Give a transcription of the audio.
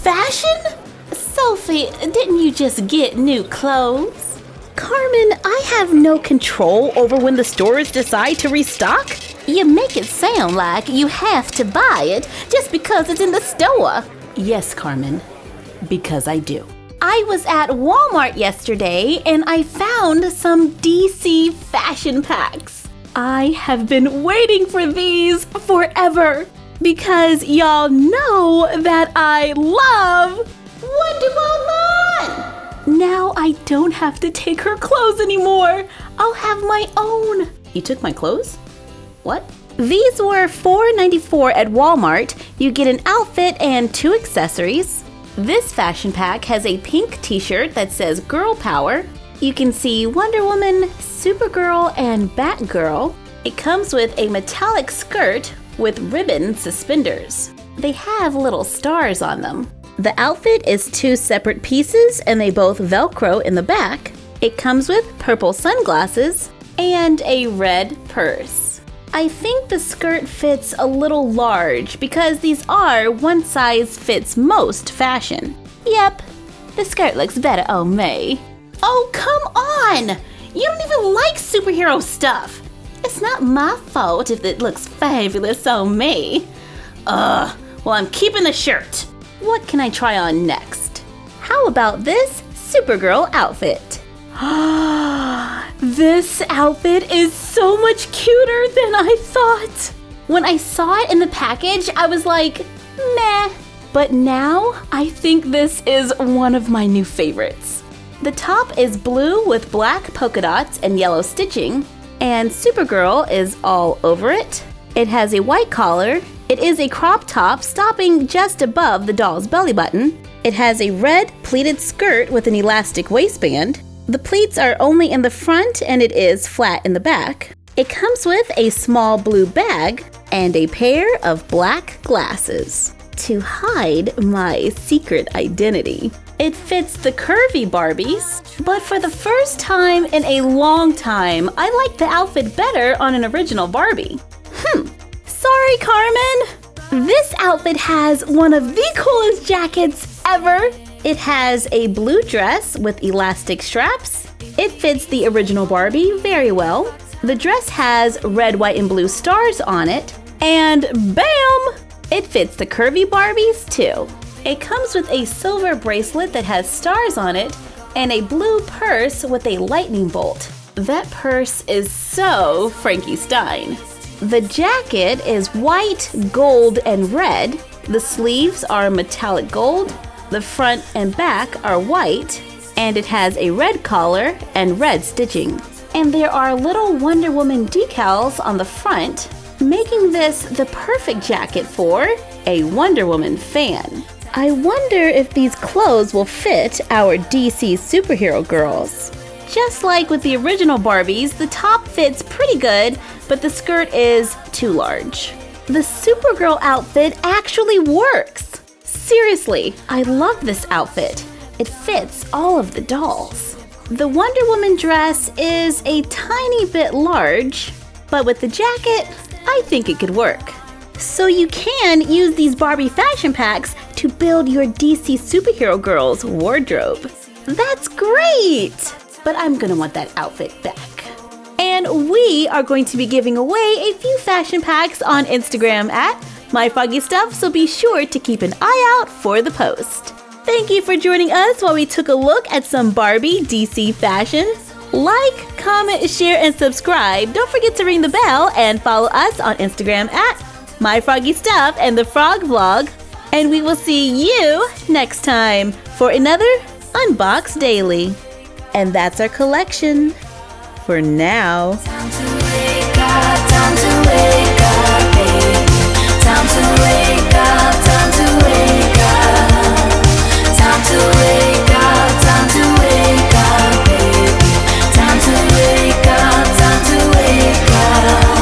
fashion? Sophie, didn't you just get new clothes? Carmen, I have no control over when the stores decide to restock. You make it sound like you have to buy it just because it's in the store. Yes, Carmen, because I do. I was at Walmart yesterday and I found some DC fashion packs. I have been waiting for these forever because y'all know that I love Wonder Woman! Now I don't have to take her clothes anymore. I'll have my own. You took my clothes? What? These were $4.94 at Walmart. You get an outfit and 2 accessories. This fashion pack has a pink t-shirt that says Girl Power. You can see Wonder Woman, Supergirl, and Batgirl. It comes with a metallic skirt with ribbon suspenders. They have little stars on them. The outfit is 2 separate pieces and they both Velcro in the back. It comes with purple sunglasses and a red purse. I think the skirt fits a little large because these are one size fits most fashion. Yep, the skirt looks better on me. Oh, come on! You don't even like superhero stuff. It's not my fault if it looks fabulous on me. Well, I'm keeping the shirt. What can I try on next? How about this Supergirl outfit? This outfit is so much cuter than I thought. When I saw it in the package, I was like, meh. But now, I think this is one of my new favorites. The top is blue with black polka dots and yellow stitching, and Supergirl is all over it. It has a white collar. It is a crop top stopping just above the doll's belly button. It has a red pleated skirt with an elastic waistband. The pleats are only in the front and it is flat in the back. It comes with a small blue bag and a pair of black glasses to hide my secret identity. It fits the curvy Barbies, but for the first time in a long time, I like the outfit better on an original Barbie. Sorry, Carmen. This outfit has one of the coolest jackets ever. It has a blue dress with elastic straps. It fits the original Barbie very well. The dress has red, white, and blue stars on it. And bam! It fits the curvy Barbies too. It comes with a silver bracelet that has stars on it and a blue purse with a lightning bolt. That purse is so Frankie Stein. The jacket is white, gold, and red. The sleeves are metallic gold. The front and back are white, and it has a red collar and red stitching. And there are little Wonder Woman decals on the front, making this the perfect jacket for a Wonder Woman fan. I wonder if these clothes will fit our DC superhero girls. Just like with the original Barbies, the top fits pretty good, but the skirt is too large. The Supergirl outfit actually works. Seriously, I love this outfit. It fits all of the dolls. The Wonder Woman dress is a tiny bit large, but with the jacket, I think it could work. So you can use these Barbie fashion packs to build your DC superhero girl's wardrobe. That's great! But I'm gonna want that outfit back. And we are going to be giving away a few fashion packs on Instagram at My Froggy Stuff, so be sure to keep an eye out for the post. Thank you for joining us while we took a look at some Barbie DC fashion. Like, comment, share, and subscribe. Don't forget to ring the bell and follow us on Instagram at My Froggy Stuff and the Frog Vlog. And we will see you next time for another Unbox Daily. And that's our collection for now. Time to wake up, time to wake up, baby. Time to wake up, time to wake up. Time to wake up, time to wake up, baby. Time to wake up, time to wake up.